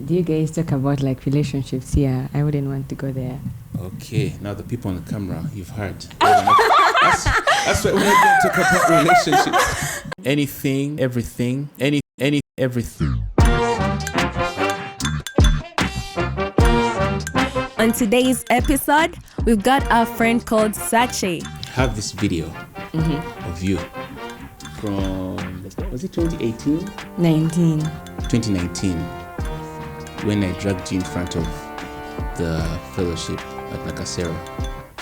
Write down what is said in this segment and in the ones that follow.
Do you guys talk about like relationships here? I wouldn't want to go there. Okay, now the people on the camera, you've heard. That's why we're not going to talk about relationships. Anything, everything, everything. On today's episode, we've got our friend called Sakye. I have this video of you from, was it 2018? 2019, when I dragged you in front of the fellowship at Nakasero.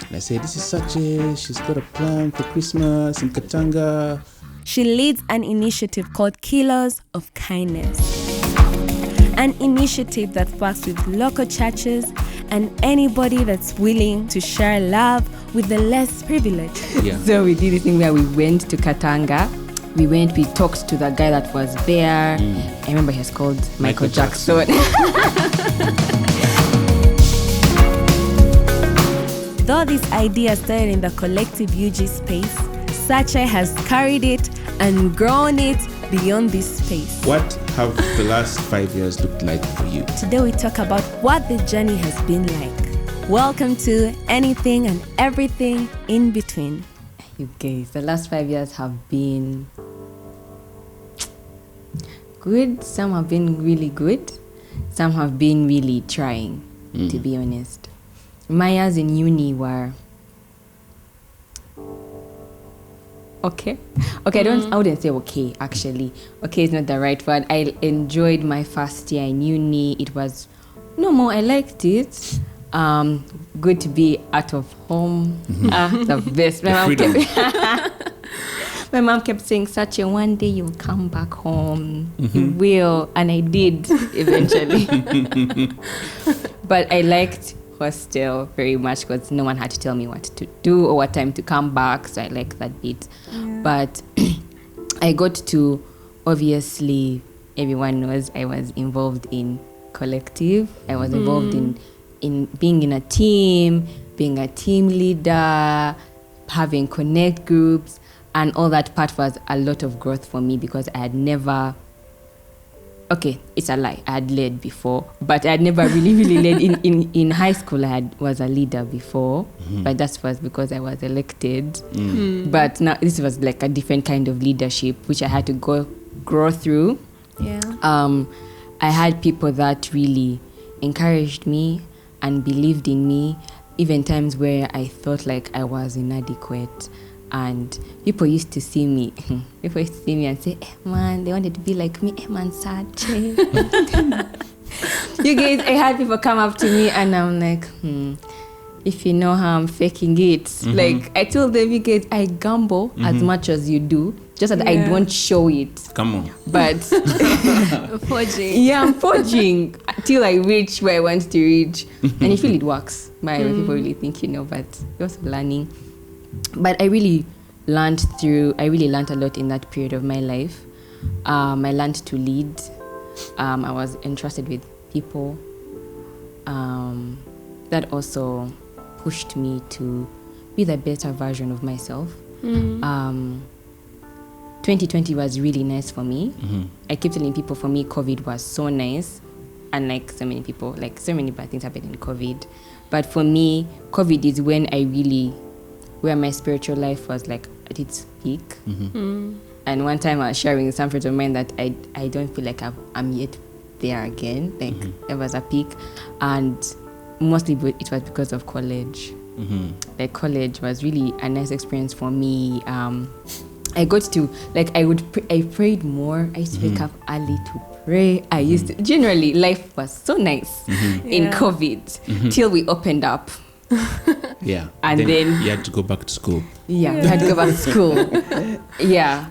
And I said, this is Sakye, she's got a plan for Christmas in Katanga. She leads an initiative called Kilos of Kindness, an initiative that works with local churches and anybody that's willing to share love with the less privileged. Yeah. So we did this thing where we went to Katanga. We talked to the guy that was there. I remember he was called Michael Jackson. Though this idea started in the collective UG space, Sakye has carried it and grown it beyond this space. What have the last 5 years looked like for you? Today we talk about what the journey has been like. Welcome to Anything and Everything in Between. You guys, the last 5 years have been good. Some have been really good. Some have been really trying, to be honest. My years in uni were okay. I wouldn't say okay, actually. Okay is not the right word. I enjoyed my first year in uni. It was normal. I liked it. Good to be out of home. The best. My mom kept saying, Sakye, one day you'll come back home. You will. And I did eventually. But I liked hostel very much because no one had to tell me what to do or what time to come back. So I liked that bit. Yeah. But I got to, obviously, everyone knows I was involved in collective. I was involved in being in a team, being a team leader, having connect groups. And all that part was a lot of growth for me because I had never... Okay, it's a lie. I had led before, but I had never really led. In high school, I was a leader before, but that was because I was elected. But now this was like a different kind of leadership, which I had to grow through. Yeah. I had people that really encouraged me and believed in me, even times where I thought like I was inadequate. And people used to see me and say, man, they wanted to be like me, man, Sakye. You guys, I had people come up to me and I'm like, if you know how I'm faking it. Like, I told them, you guys, I gamble as much as you do, just that I don't show it. Come on. But Forging. Yeah, I'm forging till I reach where I want to reach. And you feel it works. But people really think, but you're also learning. But I really learned a lot in that period of my life. I learned to lead. I was entrusted with people. That also pushed me to be the better version of myself. 2020 was really nice for me. I keep telling people, for me, COVID was so nice. And like so many people, like so many bad things happened in COVID. But for me, COVID is when where my spiritual life was like at its peak. And one time I was sharing with some friends of mine that I don't feel like I'm yet there again. Like it was a peak. And mostly it was because of college. Like college was really a nice experience for me. I got to, like I prayed more. I used to wake up early to pray. I used to, generally life was so nice in COVID till we opened up. Yeah. And then you had to go back to school. Yeah, we had to go back to school. Yeah.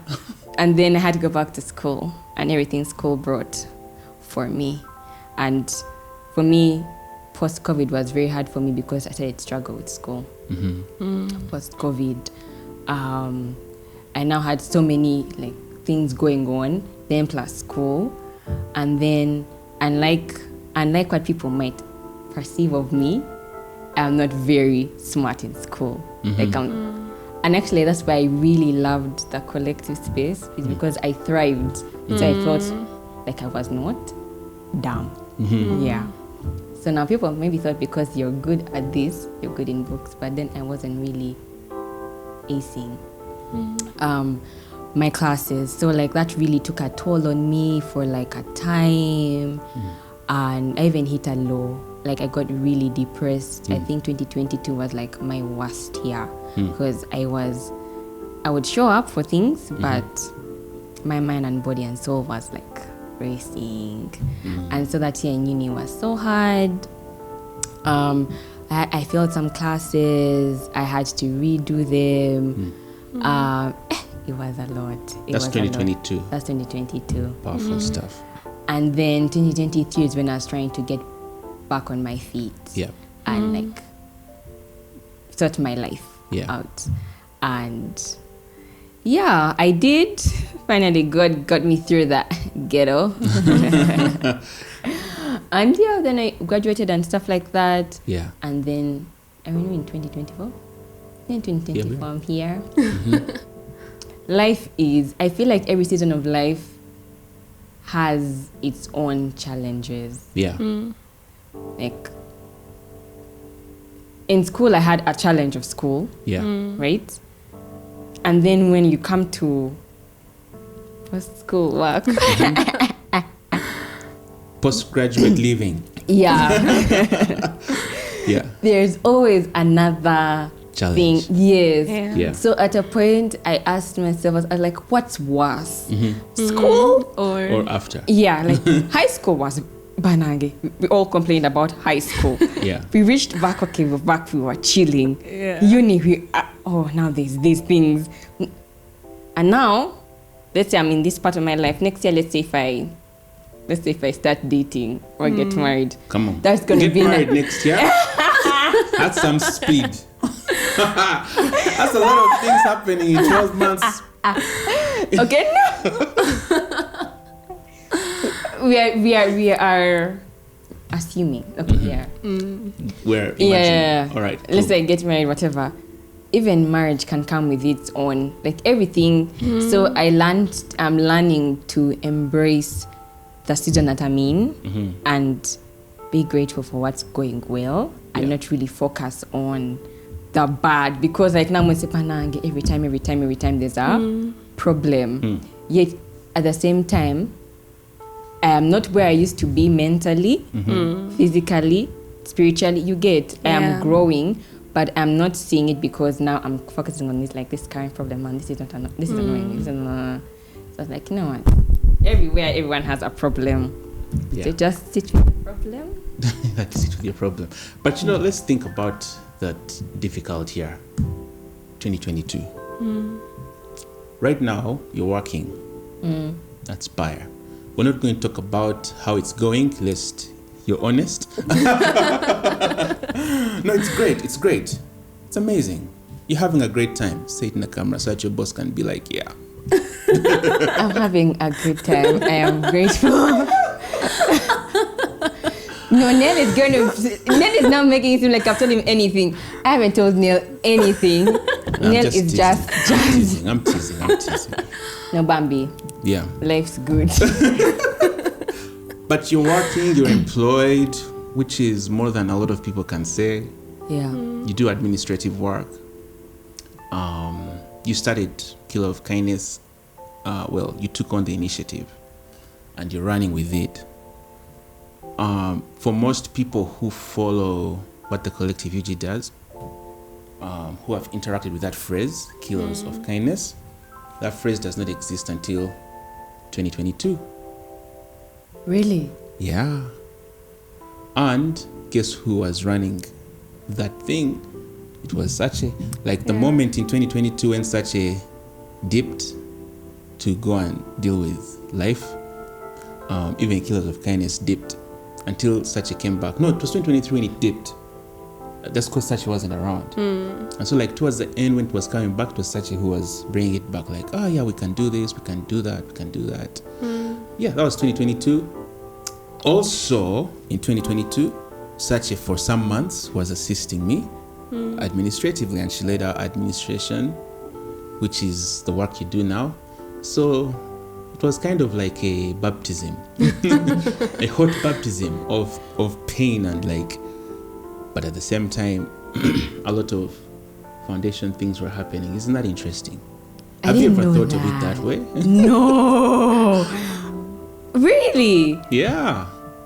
And then I had to go back to school and everything school brought for me. And for me, post-COVID was very hard for me because I started to struggle with school. Post-COVID. I now had so many like things going on, then plus school. And then unlike what people might perceive of me, I'm not very smart in school. And actually that's why I really loved the collective space, is because I thrived. So I felt like I was not dumb. Yeah. So now people maybe thought because you're good at this, you're good in books, but then I wasn't really acing my classes. So like that really took a toll on me for like a time. And I even hit a low. Like I got really depressed. I think 2022 was like my worst year because I would show up for things, but my mind and body and soul was like racing. And so that year in uni was so hard. I failed some classes. I had to redo them. It was a lot. That's 2022. That's 2022. Powerful stuff. And then 2023 is when I was trying to get back on my feet. Yeah. And like sort my life out. And yeah, I did. Finally, God got me through that ghetto. And yeah, then I graduated and stuff like that. Yeah. And then, I mean, in 2024? In 2024, I'm here. Life is, I feel like every season of life has its own challenges. Yeah. Like, in school, I had a challenge of school. Yeah. Right? And then when you come to post-school work. Postgraduate living. Yeah. Yeah. There's always another Challenge. thing. Yes. Yeah. So at a point, I asked myself, I was like, what's worse? School Or after. Yeah, like high school was banange. We all complained about high school. Yeah. We reached back, okay, we're back, we were chilling. Yeah. Uni, now there's these things. And now, let's say I'm in this part of my life. Next year, let's say if I start dating or get married. Come on. That's going to Get be married next year. That's some speed. That's a lot of things happening in 12 months. Okay, no. we are assuming. Okay, yeah. We're imagining. Yeah. All right. Let's cool. say get married, whatever. Even marriage can come with its own, like everything. So I'm learning to embrace the season that I'm in and be grateful for what's going well and not really focus on the bad, because like now every time there's a problem. Yet at the same time, I am not where I used to be mentally, physically, spiritually. You get, I am growing, but I'm not seeing it because now I'm focusing on this, like this current problem, and this is not this is annoying. So it's like, you know what? Everywhere, everyone has a problem. Yeah. So just sit with the problem. You have to sit with your problem. But let's think about that difficult year, 2022. Right now, you're working. That's Bayer. We're not going to talk about how it's going, lest you're honest. No, it's great. It's great. It's amazing. You're having a great time. Say it in the camera so that your boss can be like, yeah. I'm having a good time. I am grateful. No, Nel is now making it seem like I've told him anything. I haven't told Nel anything. Nel is teasing. just I'm teasing. No, Bambi. Yeah. Life's good. But you're working, you're employed, which is more than a lot of people can say. Yeah. You do administrative work. You started Killer of Kindness. You took on the initiative and you're running with it. For most people who follow what the collective UG does, who have interacted with that phrase, Killers of Kindness, that phrase does not exist until 2022. Really? Yeah. And guess who was running that thing? It was Sakye. Like the moment in 2022 when Sakye dipped to go and deal with life, even Killers of Kindness dipped until Sakye came back. No, it was 2023 when it dipped. That's because Sakye wasn't around. And so like towards the end when it was coming back, it was Sakye who was bringing it back, like, oh yeah, we can do this, we can do that, we can do that. Yeah, that was 2022. Also, in 2022, Sakye for some months was assisting me administratively, and she led our administration, which is the work you do now. So it was kind of like a baptism, a hot baptism of pain and like, but at the same time, a lot of foundation things were happening. Isn't that interesting? Have you ever thought of it that way? No. Really? Yeah.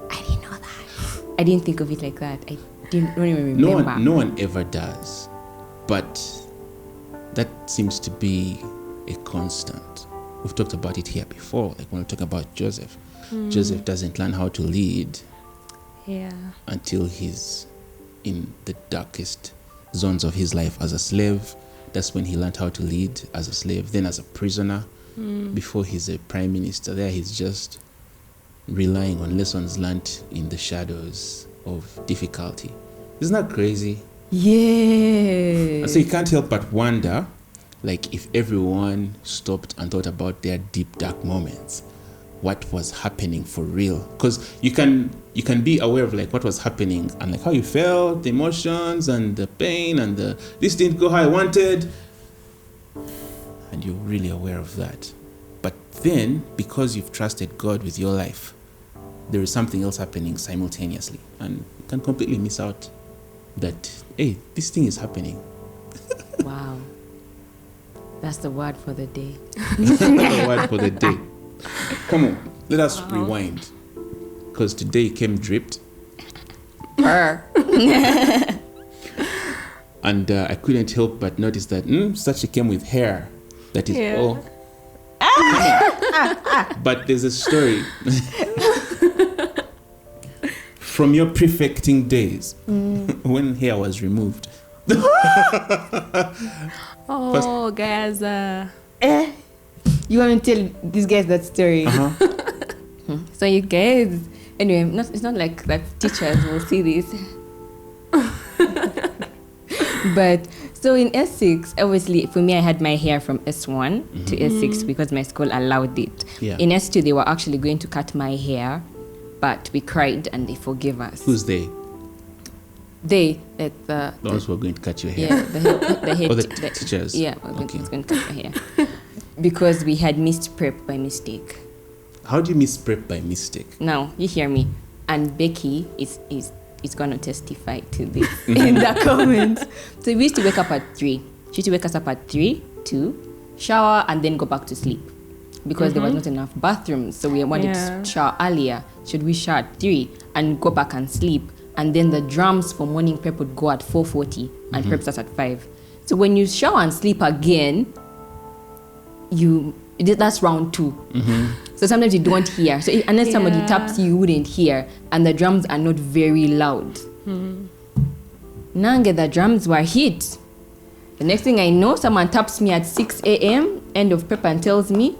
I didn't know that. I didn't think of it like that. I don't even remember. No one ever does. But that seems to be a constant. We've talked about it here before, like when we talk about Joseph. Joseph doesn't learn how to lead until he's in the darkest zones of his life as a slave. That's when he learned how to lead as a slave, then as a prisoner. Before he's a prime minister, there he's just relying on lessons learned in the shadows of difficulty. Isn't that crazy? Yeah. So you can't help but wonder, like, if everyone stopped and thought about their deep, dark moments, what was happening for real? Because you can be aware of like what was happening and like how you felt, the emotions and the pain and this didn't go how I wanted, and you're really aware of that. But then, because you've trusted God with your life, there is something else happening simultaneously, and you can completely miss out that, hey, this thing is happening. Wow. That's the word for the day. The word for the day. Come on, let us rewind. Because today came dripped. Purr. And I couldn't help but notice that Sakye came with hair that is all. But there's a story from your prefecting days when hair was removed. Oh, guys. You want to tell these guys that story? So you guys, anyway, it's not like that teachers will see this. But so in S6, obviously for me, I had my hair from S1 to S6 because my school allowed it. Yeah. In S2, they were actually going to cut my hair, but we cried and they forgave us. Who's they? They, The ones who are going to cut your hair. yeah, the head Or the teachers? Yeah, Okay. was going to cut my hair because we had missed prep by mistake. How do you miss prep by mistake? Now you hear me, and Becky is going to testify to this in the comments. So we used to wake up at 3. She used to wake us up at 3 to shower and then go back to sleep because there was not enough bathrooms. So we wanted to shower earlier. Should we shower at 3 and go back and sleep? And then the drums for morning prep would go at 4:40 and prep starts at 5. So when you shower and sleep again, that's round 2. So sometimes you don't hear. So unless somebody taps you wouldn't hear. And the drums are not very loud. Nange, the drums were hit. The next thing I know, someone taps me at 6 a.m. end of prep and tells me,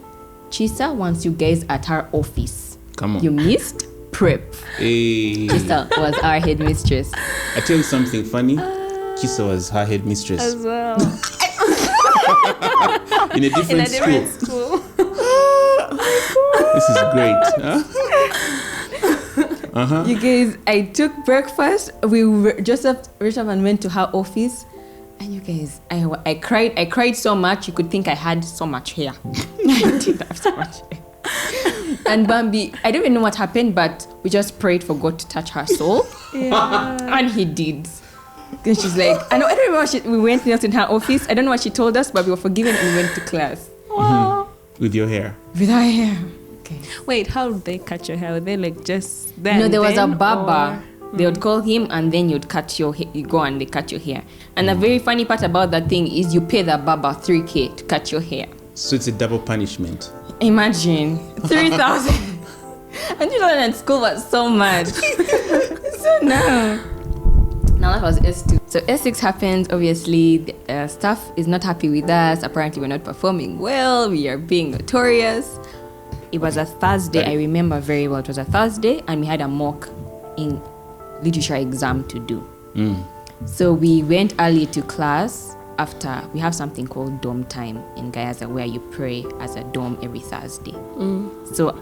Chisa wants you guys at her office. Come on. You missed prep. Hey. Chisa was our headmistress. I tell you something funny. Kisa was her headmistress As well. in a different school. This is great. Huh? You guys, I took breakfast. Joseph and went to her office, and you guys, I cried so much you could think I had so much hair. I didn't have so much hair. And Bambi, I don't even know what happened, but we just prayed for God to touch her soul, and He did. And she's like, I don't remember. We went in her office. I don't know what she told us, but we were forgiven and we went to class. With your hair. With her hair. Okay. Wait, how did they cut your hair? Were they like just then? No, there was a then, barber. or- They would call him and then you'd cut your hair. You go and they cut your hair. And the very funny part about that thing is you pay the barber 3K to cut your hair. So it's a double punishment. Imagine 3,000. And you know that school was so much. So now that was S2. So S6 happens. Obviously, the staff is not happy with us. Apparently, we're not performing well. We are being notorious. It was a Thursday. I remember very well. It was a Thursday, and we had a mock in literature exam to do. So we went early to class. After we have something called dorm time in Gayaza, where you pray as a dorm every Thursday. So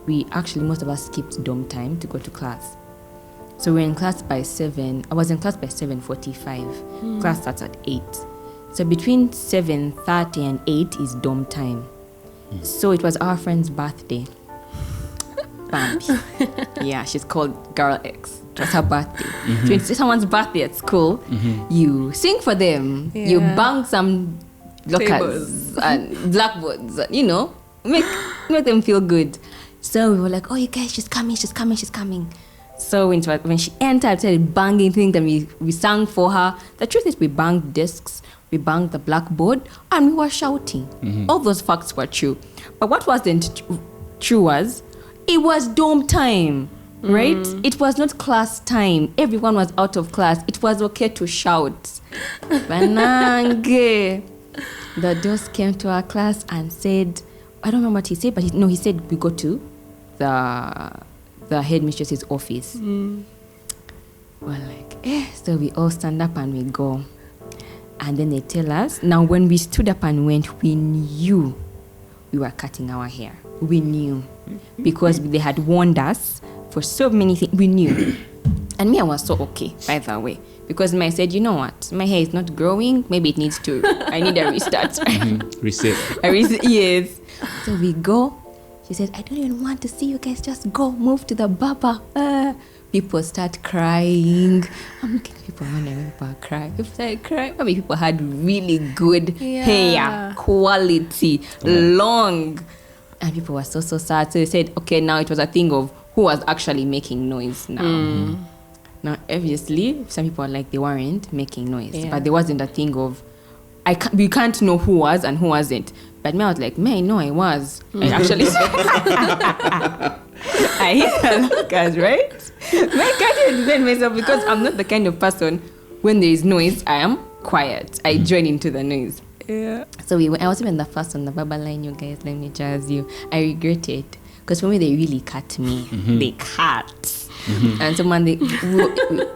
we actually, most of us skipped dorm time to go to class. So we're in class by 7. I was in class by 7:45. Class starts at 8. So between 7:30 and 8 is dorm time. So it was our friend's birthday. Bambi. Yeah, she's called Girl X. It was her birthday. So when it's someone's birthday at school, you sing for them. Yeah. You bang some lockers Tables. and blackboards, you know, make them feel good. So we were like, oh, you guys, she's coming. So when she entered, I started banging things and we sang for her. The truth is we banged desks, we banged the blackboard, and we were shouting. All those facts were true. But what wasn't true was, it was dorm time, right? It was not class time. Everyone was out of class. It was okay to shout. Banange. The DOS came to our class and said, I don't remember what he said, but he said we go to the headmistress's office. We're like, so we all stand up and we go. And then they tell us, now when we stood up and went, we knew we were cutting our hair. We knew. Because they had warned us for so many things. We knew. And me, I was so okay, by the way. Because I said, you know what? My hair is not growing. Maybe it needs to, I need a restart. Reset. Yes. So we go. She said, I don't even want to see you guys. Just go, move to the barber. People start crying. I'm looking at people wondering people are crying. People start crying. I mean, people had really good hair, quality, long. And people were so sad. So they said, okay, now it was a thing of who was actually making noise now. Now, obviously, some people are like, they weren't making noise. But there wasn't a thing of, we can't know who was and who wasn't. But me, I was like, I know I was. I actually I hit the lockers, right? I can't defend myself because I'm not the kind of person, when there is noise, I am quiet. I join into the noise. Yeah. So I was even the first on the barber line, you guys, let me jazz you. I regret it. Because for me, they really cut me. They cut. And someone,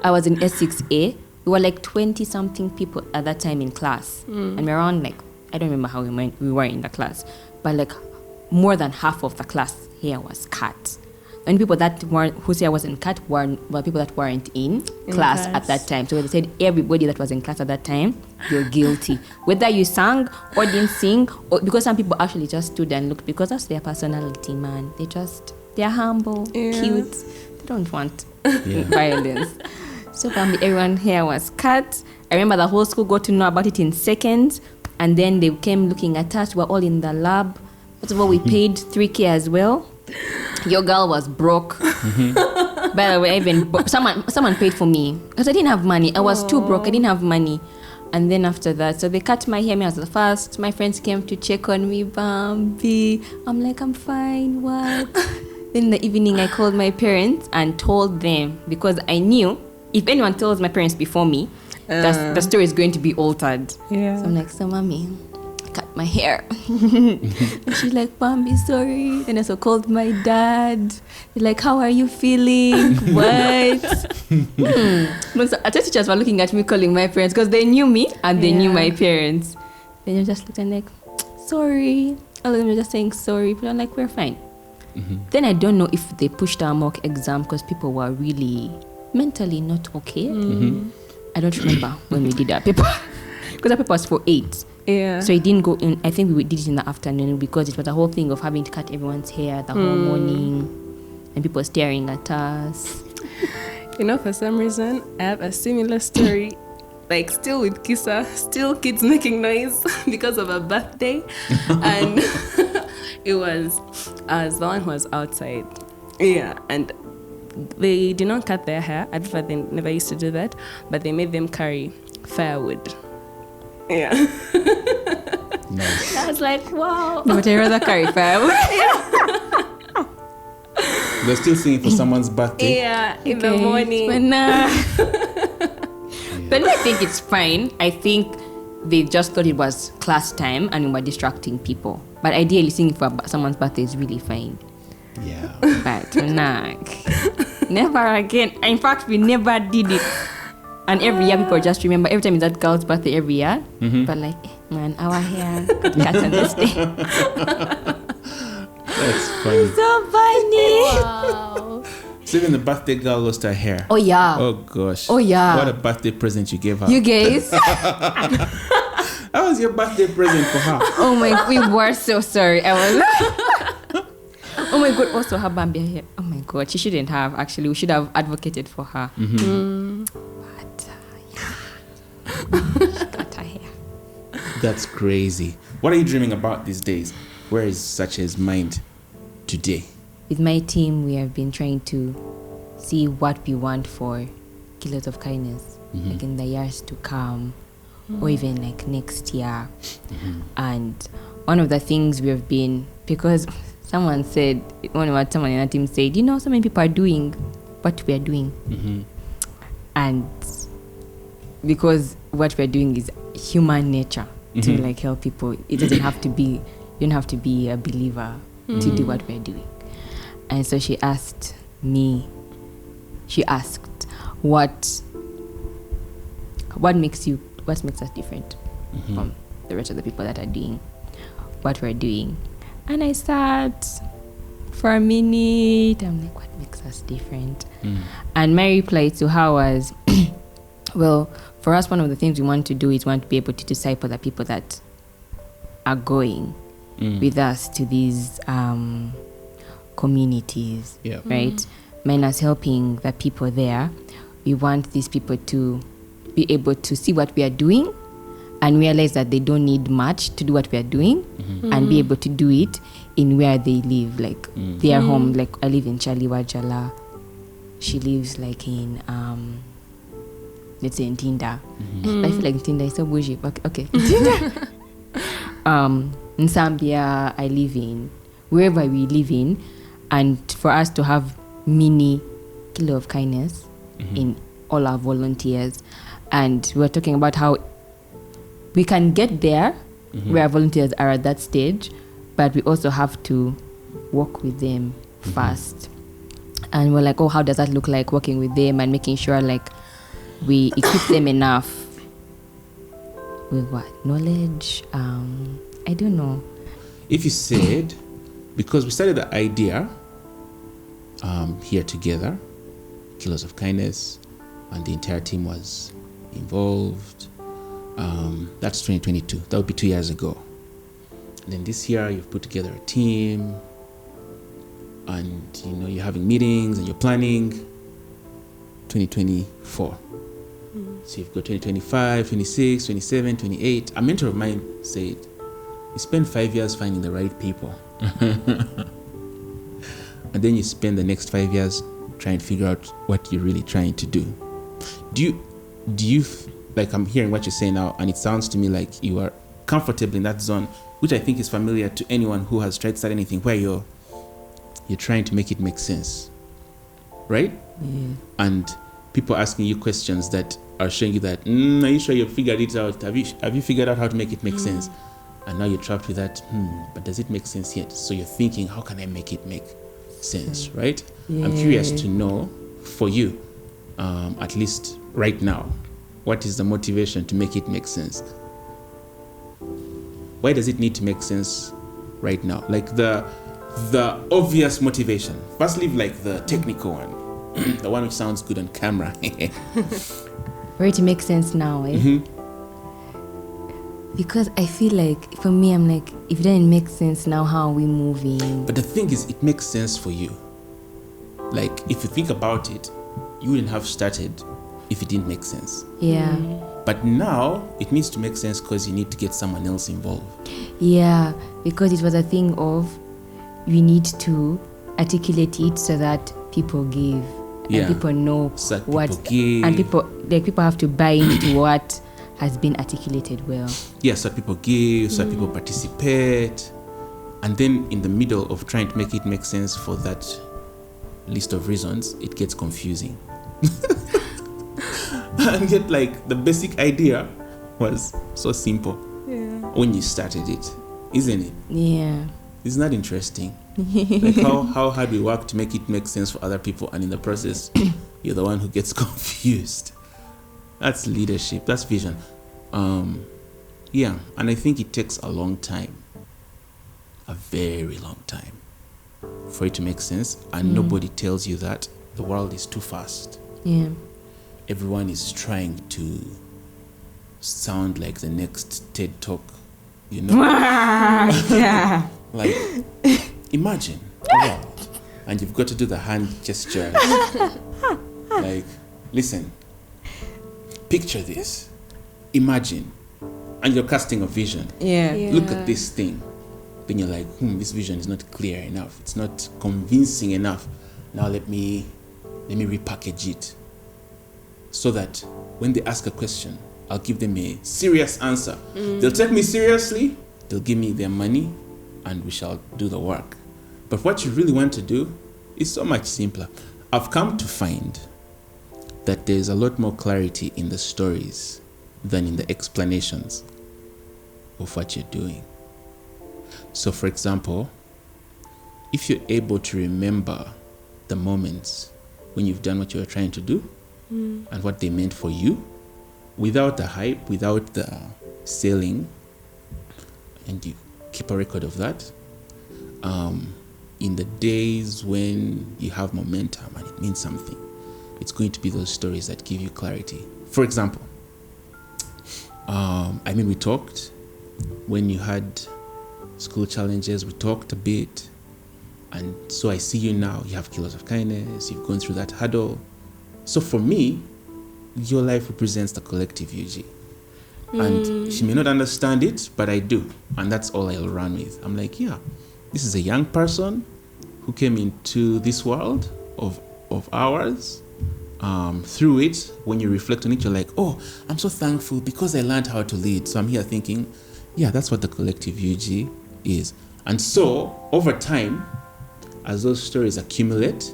I was in S6A. We were like 20-something people at that time in class. And we were around like, I don't remember how we were in the class. But like more than half of the class hair was cut. And people whose hair wasn't cut were people that weren't in class at that time. So they said everybody that was in class at that time, you're guilty. Whether you sang or didn't sing, or because some people actually just stood and looked, because that's their personality, man. They're humble, cute. They don't want violence. So everyone's hair was cut. I remember the whole school got to know about it in seconds. And then they came looking at us. We're all in the lab. First of all, we paid 3K as well. Your girl was broke. By the way, someone paid for me because I didn't have money. I was too broke. I didn't have money. And then after that, so they cut my hair. Me as the first. My friends came to check on me. Bambi. I'm like, I'm fine. What? Then in the evening, I called my parents and told them, because I knew if anyone tells my parents before me, the story is going to be altered. Yeah. So I'm like, so mommy, I cut my hair. And she's like, Bambi, sorry. Then I also called my dad. He's like, how are you feeling? What? So our teachers were looking at me calling my parents because they knew me and they knew my parents. Then you just looked and like, sorry. All of them were just saying sorry. But I'm like, we're fine. Then I don't know if they pushed our mock exam because people were really mentally not okay. I don't remember when we did our paper because our paper was for 8. Yeah. So it didn't go in. I think we did it in the afternoon because it was a whole thing of having to cut everyone's hair the whole morning and people staring at us. You know, for some reason, I have a similar story. Like still with Kisa, still kids making noise because of a birthday. And it was the one who was outside. Yeah. And they did not cut their hair. I thought they never used to do that, but they made them carry firewood. Yeah. Nice. I was like, wow. No, but I rather carry firewood. They're still singing for someone's birthday. Yeah, in the morning. But I think it's fine. I think they just thought it was class time and we were distracting people. But ideally, singing for someone's birthday is really fine. Yeah. But never again. In fact, we never did it. And every year people just remember, every time it's that girl's birthday every year. But like, man, our hair got cut on this day. That's funny. So funny. Wow. So even the birthday girl lost her hair. Oh yeah. Oh gosh. Oh yeah. What a birthday present you gave her. You guys. How was your birthday present for her? Oh my, we were so sorry. I was. Oh my God! Also, her Bambi hair. Oh my God, she shouldn't have. Actually, we should have advocated for her. But she got her hair. That's crazy. What are you dreaming about these days? Where is Sakye's mind today? With my team, we have been trying to see what we want for Kilos of Kindness, like in the years to come, or even like next year. And one of the things we have been, because someone said, someone in our team said, you know, so many people are doing what we are doing. And because what we're doing is human nature to like help people. It doesn't have to be, you don't have to be a believer to do what we're doing. And so she asked what makes us different from the rest of the people that are doing what we're doing. And I sat for a minute. I'm like, what makes us different? And my reply to her was, well, for us, one of the things we want to do is want to be able to disciple the people that are going with us to these communities, right? Minus helping the people there. We want these people to be able to see what we are doing and realize that they don't need much to do what we are doing and be able to do it in where they live, like their home. Like I live in Chaliwajala. She lives like in let's say in Tinda. I feel like Tinda is so bougie. Okay. In Zambia, I live in wherever we live in, and for us to have mini Kilo of Kindness in all our volunteers, and we're talking about how we can get there where volunteers are at that stage, but we also have to work with them first. And we're like, oh, how does that look like, working with them and making sure like we equip them enough with what knowledge? I don't know. If you said, because we started the idea here together, Kilos of Kindness, and the entire team was involved. That's 2022. That would be 2 years ago. And then this year you've put together a team, and you know you're having meetings and you're planning 2024. So you've got 2025, 26, 27, 28. A mentor of mine said, you spend 5 years finding the right people. And then you spend the next 5 years trying to figure out what you're really trying to do. Do you like, I'm hearing what you're saying now, and it sounds to me like you are comfortable in that zone, which I think is familiar to anyone who has tried to start anything, where you're trying to make it make sense, right? And people asking you questions that are showing you that, are you sure you've figured it out? Have you figured out how to make it make sense? And now you're trapped with that, but does it make sense yet? So you're thinking, how can I make it make sense, right? I'm curious to know, for you, at least right now, what is the motivation to make it make sense? Why does it need to make sense right now? Like the obvious motivation. First, leave like the technical one, the one which sounds good on camera. For it to make sense now, because I feel like, for me, I'm like, if it doesn't make sense now, how are we moving? But the thing is, it makes sense for you. Like, if you think about it, you wouldn't have started if it didn't make sense. Yeah. But now, it needs to make sense because you need to get someone else involved. Yeah, because it was a thing of, we need to articulate it so that people give. And people know so what people give. And people have to buy into what has been articulated well. Yeah, so people give, so people participate. And then in the middle of trying to make it make sense for that list of reasons, it gets confusing. And yet, like, the basic idea was so simple when you started it, isn't it? Yeah. Isn't that interesting? Like how hard we work to make it make sense for other people, and in the process, you're the one who gets confused. That's leadership. That's vision. Yeah, and I think it takes a long time, a very long time, for it to make sense. And nobody tells you that. The world is too fast. Yeah. Everyone is trying to sound like the next TED talk, you know? Yeah. Like, imagine a world, and you've got to do the hand gestures. Like, listen, picture this. Imagine, and you're casting a vision. Yeah. Look at this thing. Then you're like, this vision is not clear enough. It's not convincing enough. Now let me repackage it so that when they ask a question, I'll give them a serious answer. They'll take me seriously, they'll give me their money, and we shall do the work. But what you really want to do is so much simpler. I've come to find that there's a lot more clarity in the stories than in the explanations of what you're doing. So, for example, if you're able to remember the moments when you've done what you were trying to do and what they meant for you, without the hype, without the selling, and you keep a record of that, in the days when you have momentum and it means something, it's going to be those stories that give you clarity. For example, we talked when you had school challenges, we talked a bit, and so I see you now, you have kilos of kindness, you've gone through that hurdle. So for me, your life represents the collective UG. And she may not understand it, but I do. And that's all I'll run with. I'm like, yeah, this is a young person who came into this world of ours. Through it, when you reflect on it, you're like, oh, I'm so thankful because I learned how to lead. So I'm here thinking, yeah, that's what the collective UG is. And so over time, as those stories accumulate,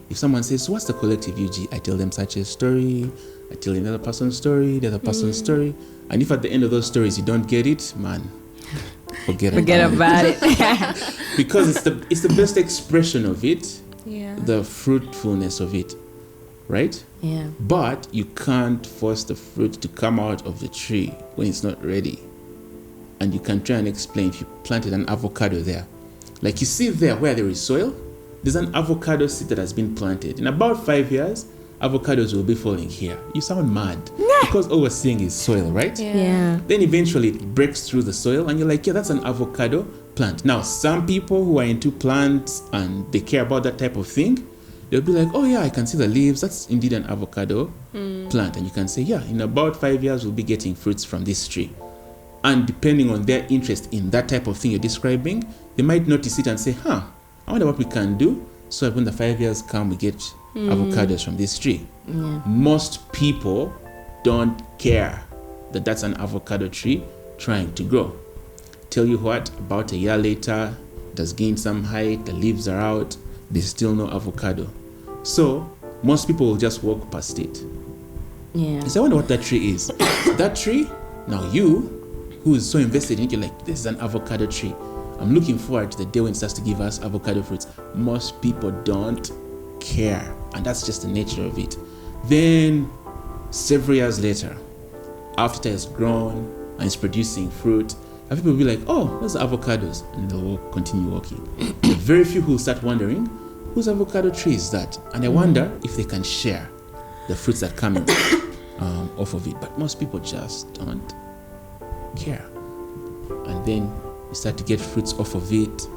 if someone says, what's the collective UG? I tell them such a story, I tell another person's story, the other person's story. And if at the end of those stories you don't get it, man, forget about it. Because it's the best expression of it, the fruitfulness of it, right? Yeah. But you can't force the fruit to come out of the tree when it's not ready. And you can try and explain if you planted an avocado there. Like you see there where there is soil, there's an avocado seed that has been planted. In about 5 years, avocados will be falling here. You sound mad. Because all we're seeing is soil, right? Yeah. Then eventually it breaks through the soil and you're like, yeah, that's an avocado plant. Now, some people who are into plants and they care about that type of thing, they'll be like, oh yeah, I can see the leaves. That's indeed an avocado plant. And you can say, yeah, in about 5 years, we'll be getting fruits from this tree. And depending on their interest in that type of thing you're describing, they might notice it and say, I wonder what we can do so that when the 5 years come, we get avocados from this tree. Yeah. Most people don't care that that's an avocado tree trying to grow. Tell you what, about a year later, it has gained some height, the leaves are out, there's still no avocado. So most people will just walk past it. Yeah. So I wonder what that tree is. That tree, now you, who is so invested in it, you're like, this is an avocado tree. I'm looking forward to the day when it starts to give us avocado fruits. Most people don't care. And that's just the nature of it. Then, several years later, after it has grown and it's producing fruit, and people will be like, oh, those are avocados. And they'll continue walking. Very few who will start wondering, whose avocado tree is that? And I wonder if they can share the fruits that come in, off of it. But most people just don't care. And then you start to get fruits off of it.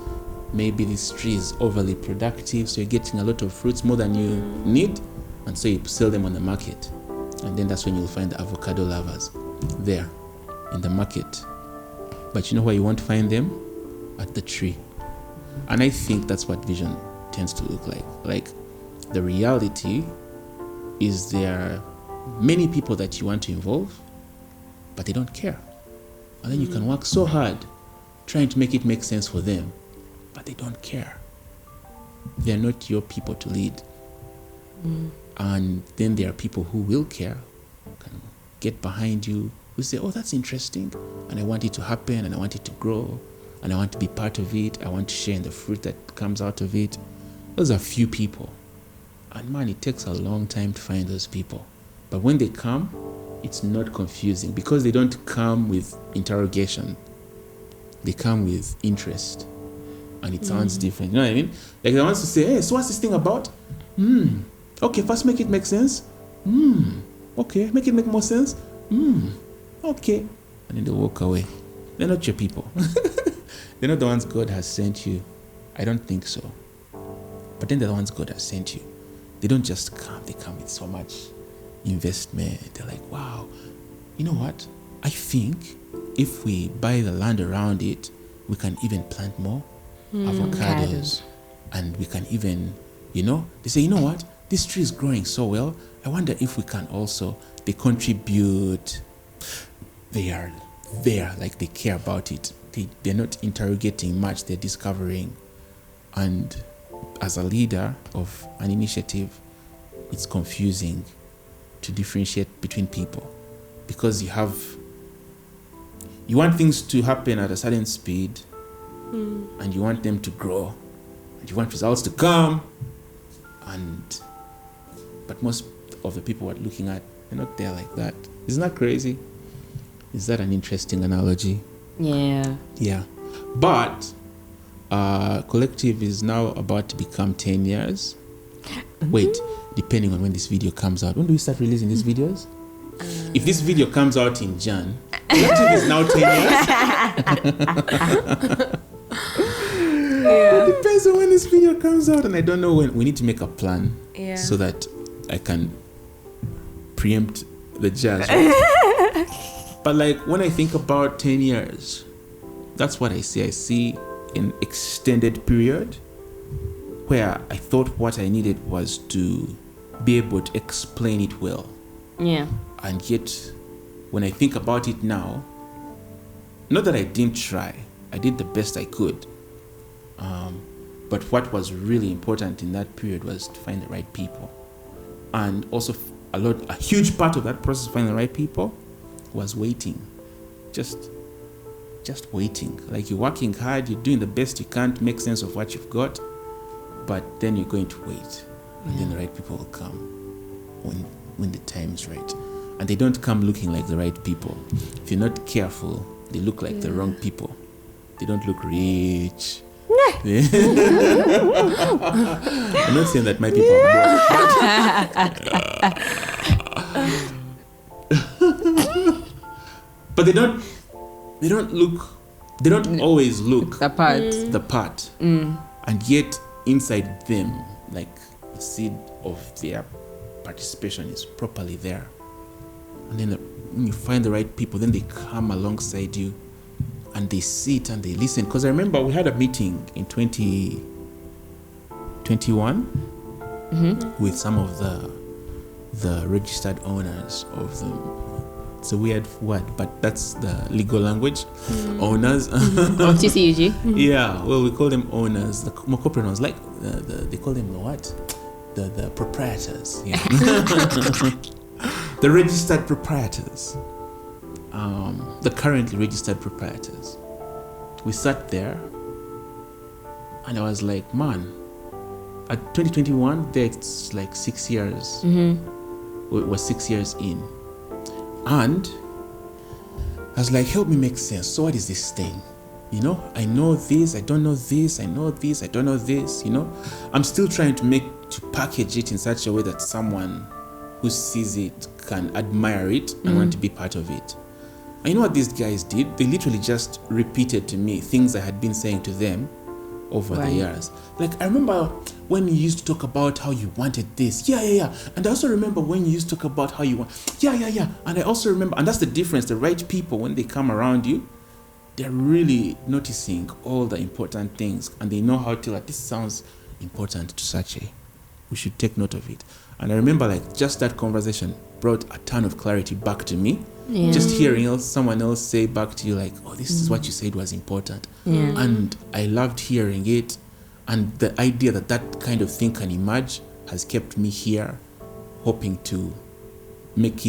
Maybe this tree is overly productive, so you're getting a lot of fruits, more than you need, and so you sell them on the market. And then that's when you'll find the avocado lovers there in the market. But you know where you won't find them? At the tree. And I think that's what vision tends to look like. Like, the reality is there are many people that you want to involve, but they don't care. And then you can work so hard trying to make it make sense for them, but they don't care. They're not your people to lead. And then there are people who will care, who can get behind you, who say, oh, that's interesting, and I want it to happen, and I want it to grow, and I want to be part of it, I want to share in the fruit that comes out of it. Those are few people. And man, it takes a long time to find those people. But when they come, it's not confusing because they don't come with interrogation. They come with interest. And it sounds different. You know what I mean? Like they want to say, hey, so what's this thing about? Okay, first make it make sense. Okay, make it make more sense. okay. And then they walk away. They're not your people. They're not the ones God has sent you. I don't think so. But then they're the ones God has sent you. They don't just come. They come with so much investment. They're like, wow, you know what? I think if we buy the land around it, we can even plant more avocados. And we can even, they say, you know what? This tree is growing so well. I wonder if we can also, they contribute. They are there, like they care about it. They're not interrogating much, they're discovering. And as a leader of an initiative, it's confusing to differentiate between people because you want things to happen at a certain speed and you want them to grow and you want results to come, but most of the people we're looking at, they're not there like that. Isn't that crazy? Is that an interesting analogy? Yeah. Yeah. But Collective is now about to become 10 years. Wait, depending on when this video comes out. When do we start releasing these videos? If this video comes out in Jan, Collective is now 10 years. It depends on when this video comes out, and I don't know when. We need to make a plan so that I can preempt the jazz. Right? But like when I think about 10 years, that's what I see. I see an extended period where I thought what I needed was to be able to explain it well. Yeah. And yet, when I think about it now, not that I didn't try, I did the best I could. But what was really important in that period was to find the right people. And also a huge part of that process of finding the right people was waiting. Just waiting. Like you're working hard, you're doing the best you can to make sense of what you've got, but then you're going to wait. And then the right people will come when the time's right. And they don't come looking like the right people. If you're not careful, they look like the wrong people. They don't look rich. I'm not saying that my people are broke. But they don't always look The part. the part. And yet inside them, like the seed of their participation is properly there. And then when you find the right people, then they come alongside you and they sit and they listen. Because I remember we had a meeting in 2021 with some of the registered owners of them. It's a weird word, but that's the legal language. Owners. Of TCUG. Yeah, well, we call them owners. The more corporate ones, like they call them what? The proprietors. Yeah. The registered proprietors. The currently registered proprietors. We sat there, and I was like, man, at 2021, that's like 6 years. We're 6 years in. And I was like, help me make sense. So what is this thing? I know this, I don't know this, I know this, I don't know this, I'm still trying to package it in such a way that someone who sees it can admire it and want to be part of it. And you know what these guys did? They literally just repeated to me things I had been saying to them over the years. Like, I remember when you used to talk about how you wanted this. Yeah. And I also remember when you used to talk about how you want. Yeah. And I also remember, and that's the difference. The right people, when they come around you, they're really noticing all the important things. And they know how to, like, this sounds important to Sakye. We should take note of it. And I remember, like, just that conversation brought a ton of clarity back to me. Yeah. Just hearing someone else say back to you, like, oh, this is what you said was important. Yeah. And I loved hearing it. And the idea that kind of thing can emerge has kept me here, hoping to make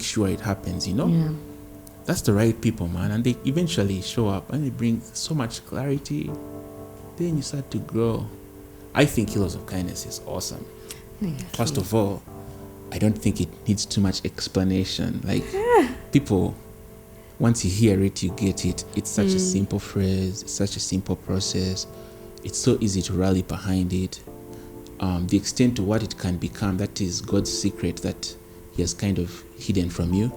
sure it happens, Yeah. That's the right people, man. And they eventually show up and they bring so much clarity. Then you start to grow. I think Kilos of Kindness is awesome. First of all, I don't think it needs too much explanation. Like, people, once you hear it, you get it. It's such a simple phrase. It's such a simple process. It's so easy to rally behind it. The extent to what it can become, that is God's secret that He has kind of hidden from you.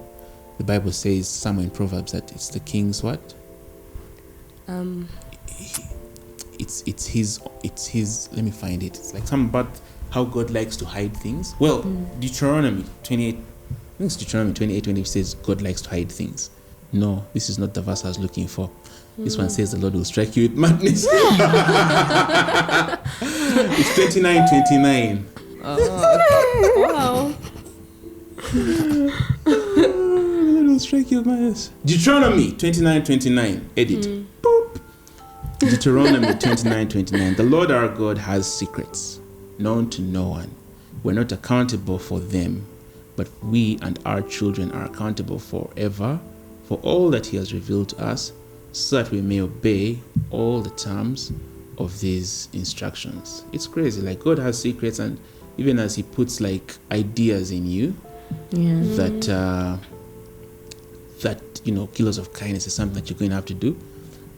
The Bible says somewhere in Proverbs that it's the king's what? It's his. Let me find it. It's like something about how God likes to hide things. Well, Deuteronomy 28. I think it's Deuteronomy 28 when it says God likes to hide things. No, this is not the verse I was looking for. This one says the Lord will strike you with madness. It's 29:29. Wow. Strike your minds. Deuteronomy 29:29. Edit. Boop. Deuteronomy 29:29. The Lord our God has secrets known to no one. We're not accountable for them, but we and our children are accountable forever for all that He has revealed to us, so that we may obey all the terms of these instructions. It's crazy. Like, God has secrets, and even as He puts like ideas in you, that kilos of kindness is something that you're going to have to do.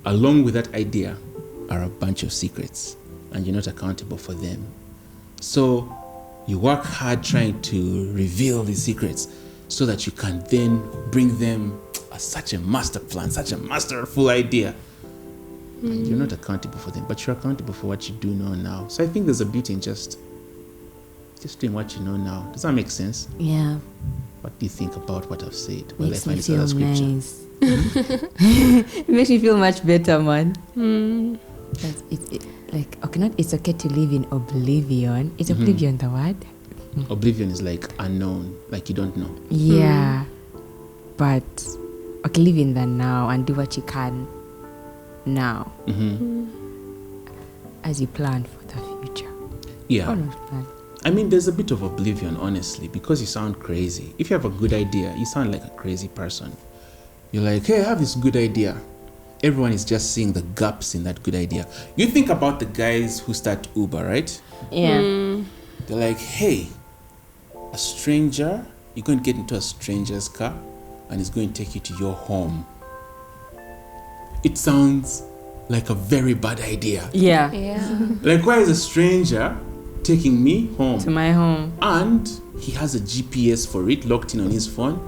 Along with that idea are a bunch of secrets, and you're not accountable for them. So you work hard trying to reveal these secrets so that you can then bring them as such a master plan, such a masterful idea. And you're not accountable for them, but you're accountable for what you do know now. So I think there's a beauty in just doing what you know now. Does that make sense? Yeah. What do you think about what I've said? Makes me this feel other scripture. nice. It makes me feel much better, man. It's okay to live in oblivion. Is oblivion the word? Oblivion is like unknown, like you don't know. Yeah. But okay, live in the now and do what you can now. As you plan for the future. Yeah. Almost plan. I mean, there's a bit of oblivion, honestly, because you sound crazy. If you have a good idea, you sound like a crazy person. You're like, hey, I have this good idea. Everyone is just seeing the gaps in that good idea. You think about the guys who start Uber, right? Yeah. They're like, hey, a stranger, you're going to get into a stranger's car and it's going to take you to your home. It sounds like a very bad idea. Yeah. Like, why is a stranger taking me home? To my home. And he has a GPS for it locked in on his phone.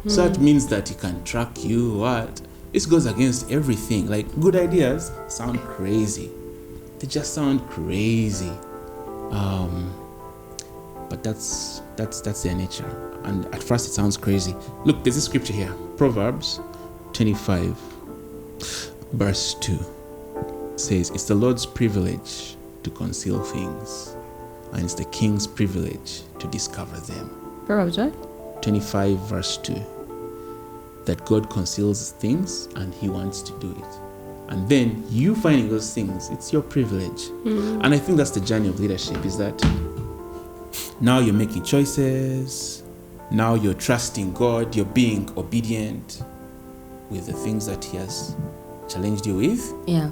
So that means that he can track you. What? This goes against everything. Like, good ideas sound crazy. They just sound crazy. But that's their nature. And at first it sounds crazy. Look, there's a scripture here. Proverbs 25 verse 2 says, it's the Lord's privilege to conceal things, and it's the king's privilege to discover them. Proverbs what? 25 verse 2. That God conceals things and He wants to do it. And then you finding those things, it's your privilege. And I think that's the journey of leadership, is that now you're making choices. Now you're trusting God. You're being obedient with the things that He has challenged you with. Yeah.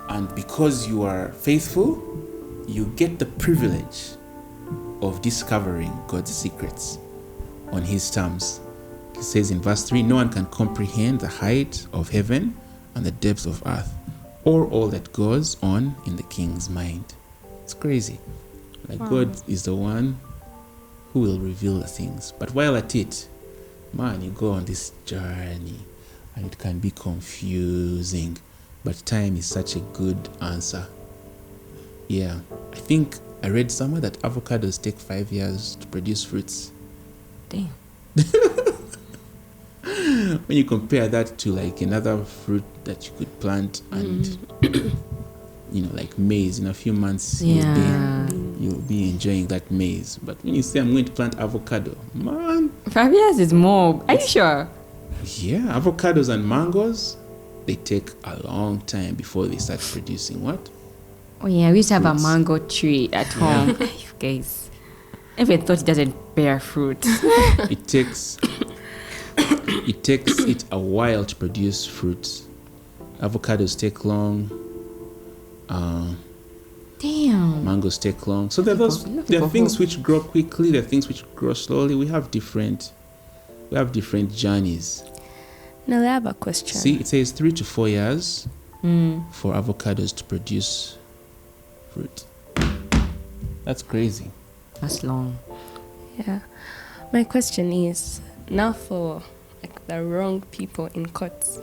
And because you are faithful, you get the privilege of discovering God's secrets on His terms. He says in verse 3, no one can comprehend the height of heaven and the depths of earth, or all that goes on in the king's mind. It's crazy. Like, God is the one who will reveal the things. But while at it, man, you go on this journey and it can be confusing. But time is such a good answer. Yeah. I think I read somewhere that avocados take 5 years to produce fruits. Damn. When you compare that to like another fruit that you could plant and like maize, in a few months you'll be enjoying that maize. But when you say I'm going to plant avocado, man, 5 years is more. Are you sure? Yeah, avocados and mangoes, they take a long time before they start producing what? Oh yeah, we used to have Fruits. a mango tree at home. You guys, everyone thought it doesn't bear fruit. It takes it a while to produce fruits. Avocados take long. Damn. Mangoes take long. So there are things which grow quickly. There are things which grow slowly. We have different journeys. Now I have a question. See, it says 3 to 4 years for avocados to produce fruit. That's crazy. That's long. Yeah. My question is, Now for like the wrong people in courts,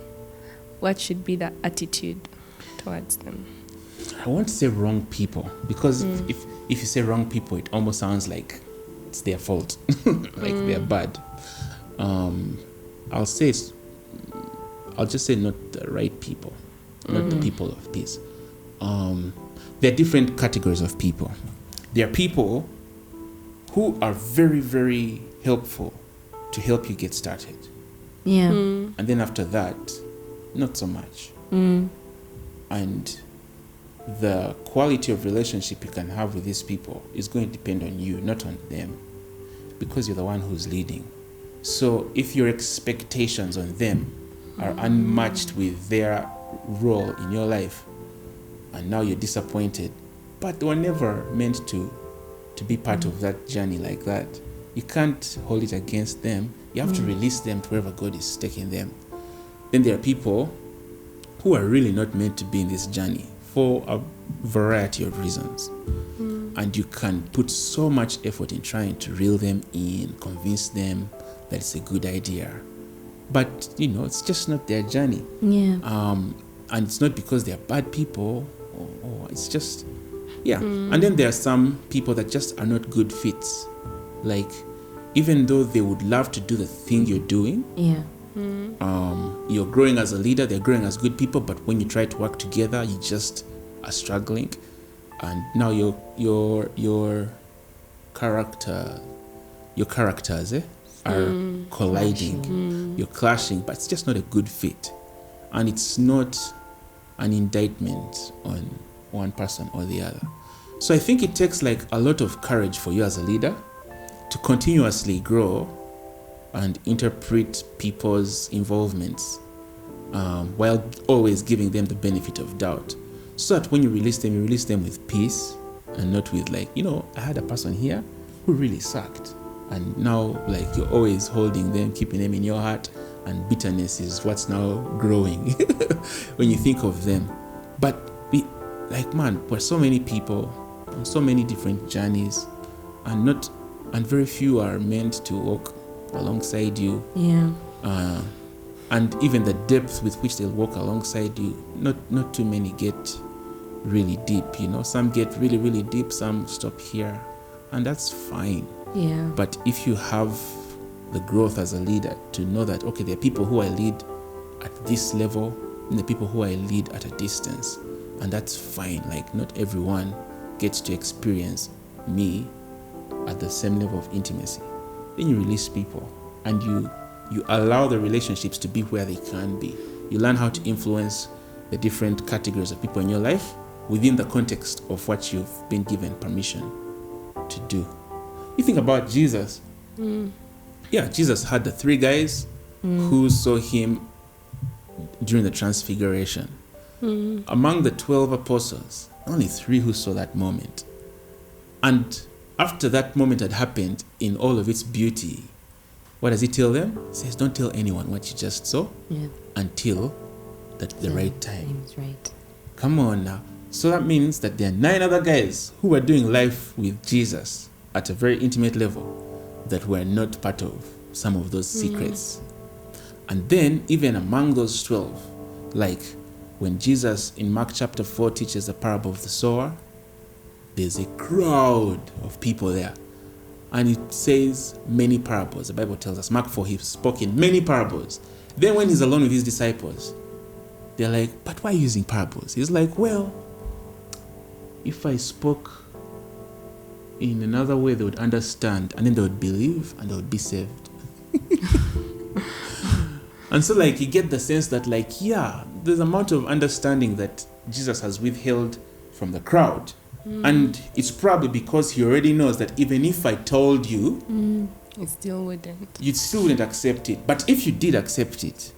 what should be the attitude towards them? I won't say wrong people, because if you say wrong people, it almost sounds like it's their fault, like they're bad. I'll just say not the right people, not the people of peace. There are different categories of people. There are people who are very, very helpful to help you get started. Yeah. And then after that, not so much. And the quality of relationship you can have with these people is going to depend on you, not on them, because you're the one who's leading. So if your expectations on them are unmatched with their role in your life, and now you're disappointed, but they were never meant to be part of that journey like that, you can't hold it against them. You have to release them to wherever God is taking them. Then there are people who are really not meant to be in this journey for a variety of reasons. And you can put so much effort in trying to reel them in, convince them that it's a good idea. But, it's just not their journey. Yeah. And it's not because they're bad people, or it's just, And then there are some people that just are not good fits. Like, even though they would love to do the thing you're doing, you're growing as a leader, they're growing as good people, but when you try to work together, you just are struggling. And now your characters are colliding, you're clashing, but it's just not a good fit. And it's not an indictment on one person or the other. So I think it takes like a lot of courage for you as a leader to continuously grow and interpret people's involvements while always giving them the benefit of doubt, so that when you release them with peace and not with like, I had a person here who really sucked, and now like you're always holding them, keeping them in your heart, and bitterness is what's now growing when you think of them. But we're so many people on so many different journeys, and very few are meant to walk alongside you. And even the depth with which they'll walk alongside you, not too many get really deep. Some get really, really deep, some stop here, and that's fine. But if you have the growth as a leader to know that, okay, there are people who I lead at this level and the people who I lead at a distance, and that's fine. Like, not everyone gets to experience me at the same level of intimacy. Then you release people, and you allow the relationships to be where they can be. You learn how to influence the different categories of people in your life within the context of what you've been given permission to do. You think about Jesus. Jesus had the 3 guys who saw him during the transfiguration. Among the 12 apostles, only 3 who saw that moment. And after that moment had happened in all of its beauty, what does he tell them? He says, don't tell anyone what you just saw until the right time. Right. Come on now. So that means that there are 9 other guys who were doing life with Jesus at a very intimate level that were not part of some of those secrets. And then even among those 12, like when Jesus in Mark chapter 4 teaches the parable of the sower, there's a crowd of people there. And it says many parables. The Bible tells us, Mark 4, he spoke in many parables. Then when he's alone with his disciples, they're like, but why are you using parables? He's like, well, if I spoke in another way, they would understand, and then they would believe, and they would be saved. And so like you get the sense that like, there's an amount of understanding that Jesus has withheld from the crowd. And it's probably because he already knows that even if I told you, you still wouldn't accept it. But if you did accept it,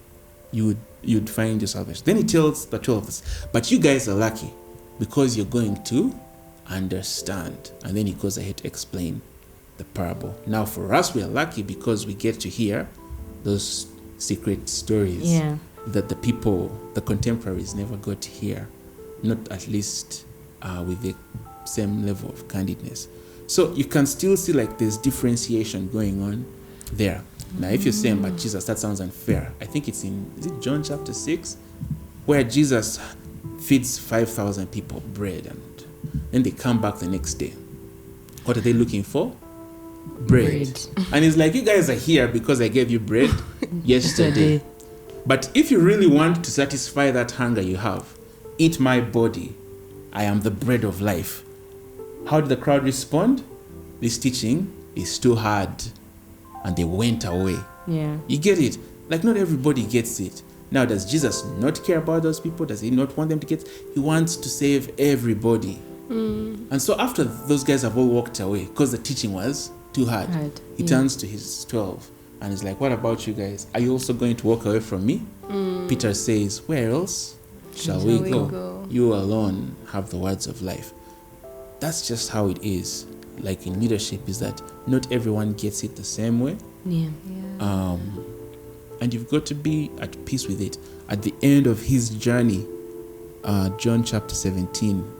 you'd find your salvation. Then he tells the 12 of us, but you guys are lucky because you're going to understand. And then he goes ahead to explain the parable. Now for us, we are lucky because we get to hear those secret stories that the contemporaries never got to hear, not at least with the same level of candidness. So you can still see like there's differentiation going on there. Now, if you're saying, but Jesus, that sounds unfair. I think it's is it John chapter 6, where Jesus feeds 5,000 people bread, and then they come back the next day. What are they looking for? Bread. And it's like, you guys are here because I gave you bread yesterday. But if you really want to satisfy that hunger you have, eat my body. I am the bread of life. How did the crowd respond? This teaching is too hard. And they went away. Yeah. You get it? Like, not everybody gets it. Now, does Jesus not care about those people? Does he not want them to get it? He wants to save everybody. And so after those guys have all walked away, because the teaching was too hard, he turns to his 12 and is like, what about you guys? Are you also going to walk away from me? Peter says, where else shall we go? You alone have the words of life. That's just how it is. Like in leadership, is that not everyone gets it the same way. And you've got to be at peace with it. At the end of his journey, John chapter 17,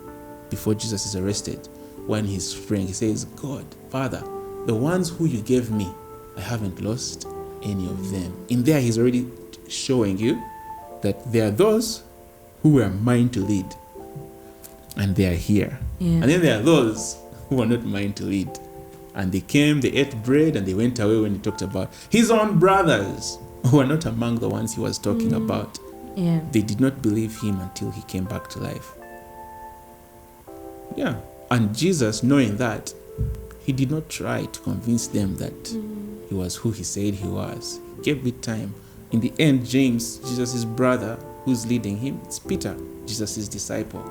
before Jesus is arrested, when he's praying, he says, God, Father, the ones who you gave me, I haven't lost any of them. In there, he's already showing you that there are those who were mine to lead, and they are here. And then there are those who are not mine to lead. And they came, they ate bread, and they went away when he talked about his own brothers who are not among the ones he was talking about. They did not believe him until he came back to life. And Jesus, knowing that, he did not try to convince them that he was who he said he was. He gave it time. In the end, James, Jesus' brother, who's leading him, it's Peter, Jesus' disciple.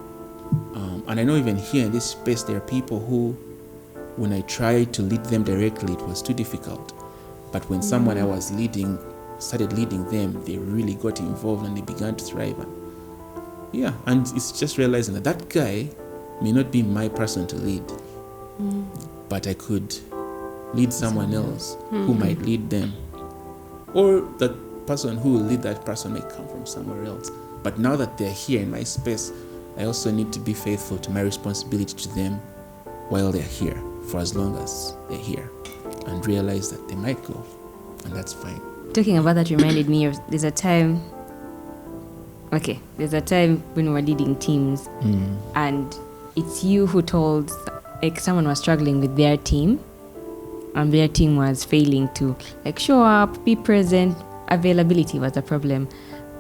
And I know even here in this space, there are people who, when I tried to lead them directly, it was too difficult. But when someone I was leading started leading them, they really got involved and they began to thrive. And it's just realizing that that guy may not be my person to lead, but I could lead someone else who might lead them. Or the person who will lead that person may come from somewhere else. But now that they're here in my space, I also need to be faithful to my responsibility to them while they're here, for as long as they're here, and realize that they might go, and that's fine. Talking about that reminded me of there's a time when we were leading teams, and it's you who told, like, someone was struggling with their team, and their team was failing to show up, be present. Availability was a problem,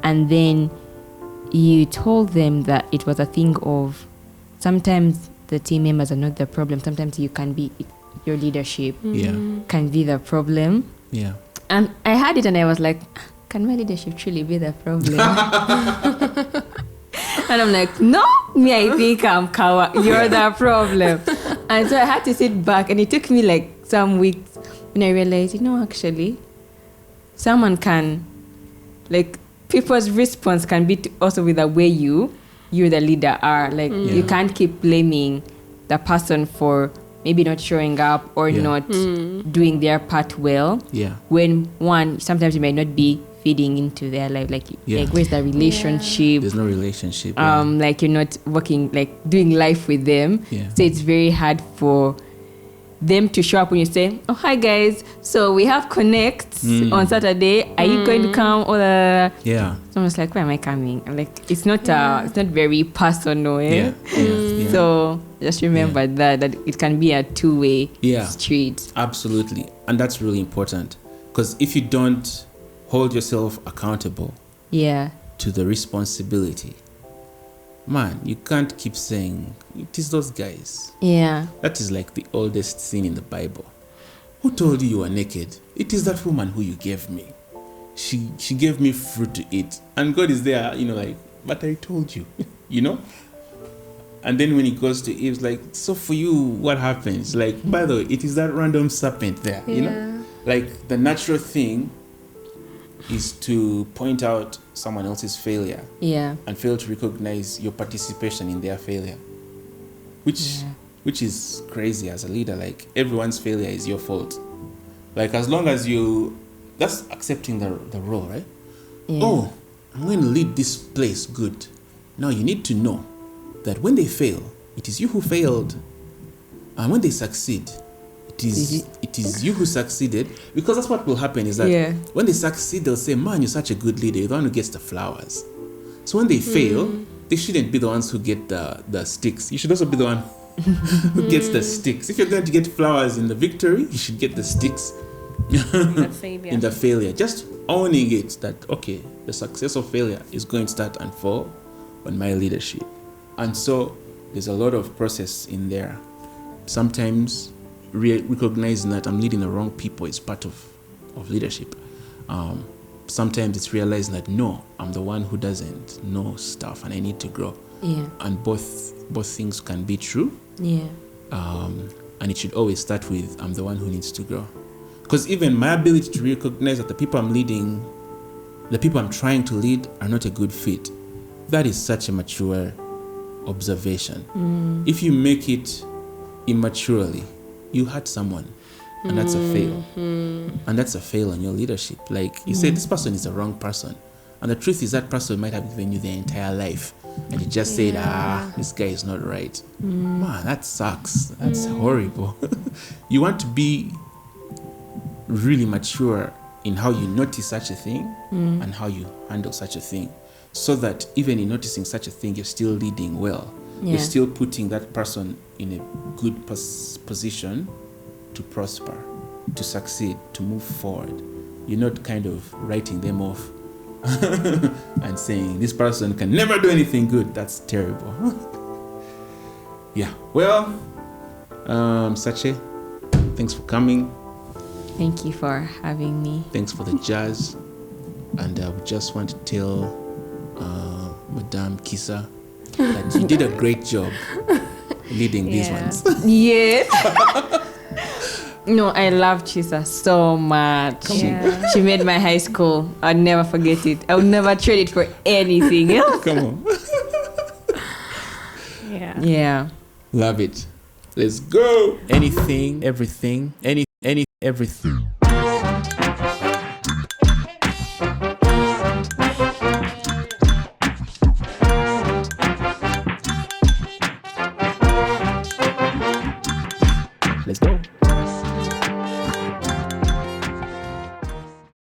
and then you told them that it was a thing of sometimes the team members are not the problem. Sometimes you can be, your leadership can be the problem. And I heard it and I was like, can my leadership truly be the problem? And I'm like, no, I think I'm Kawa. You're the problem. And so I had to sit back, and it took me some weeks when I realized, actually, someone can, people's response can be also with the way you, the leader, are. You can't keep blaming the person for maybe not showing up or not doing their part well. When sometimes you might not be feeding into their life. Where's the relationship? There's no relationship. You're not working, doing life with them. So it's very hard for them to show up when you say, oh, hi guys, so we have connects on Saturday, are you going to come? Or someone's like, why am I coming? It's not very personal. So just remember that it can be a two-way street. Absolutely. And that's really important, because if you don't hold yourself accountable to the responsibility, man, you can't keep saying it is those guys. That is like the oldest sin in the Bible. Who told you were naked? It is that woman who you gave me. She gave me fruit to eat. And God is there, but I told you, And then when he goes to Eve, so for you, what happens? By the way, it is that random serpent there, the natural thing is to point out someone else's failure and fail to recognize your participation in their failure, which is crazy as a leader. Everyone's failure is your fault. As long as that's accepting the role, right? Oh, I'm going to lead this place good. Now you need to know that when they fail, it is you who failed, and when they succeed, it is you who succeeded, because that's what will happen is that when they succeed, they'll say, man, you're such a good leader, you're the one who gets the flowers. So when they fail, they shouldn't be the ones who get the sticks. You should also be the one who gets the sticks. If you're going to get flowers in the victory, you should get the sticks in the failure. Just owning it that, okay, the success or failure is going to start and fall on my leadership. And so there's a lot of process in there. Sometimes recognizing that I'm leading the wrong people is part of leadership. Sometimes it's realizing that no, I'm the one who doesn't know stuff and I need to grow. Yeah. And both things can be true. Yeah. And it should always start with I'm the one who needs to grow. Because even my ability to recognize that the people I'm leading, the people I'm trying to lead are not a good fit, that is such a mature observation. If you make it immaturely, you hurt someone, and that's a fail. And that's a fail on your leadership. Like you say, this person is the wrong person, and the truth is that person might have given you their entire life, and you just said, this guy is not right. Man, that sucks. That's horrible. You want to be really mature in how you notice such a thing and how you handle such a thing, so that even in noticing such a thing, you're still leading well. You're still putting that person in a good position to prosper, to succeed, to move forward. You're not kind of writing them off and saying this person can never do anything good. That's terrible. Yeah. Well, Sakye, thanks for coming. Thank you for having me. Thanks for the jazz. And we just want to tell Madame Kisa that you did a great job leading these ones. Yeah. No, I love Chisa so much. She made my high school. I'll never forget it. I would never trade it for anything else. Come on. Yeah. Love it. Let's go. Anything, everything, everything. Let's go.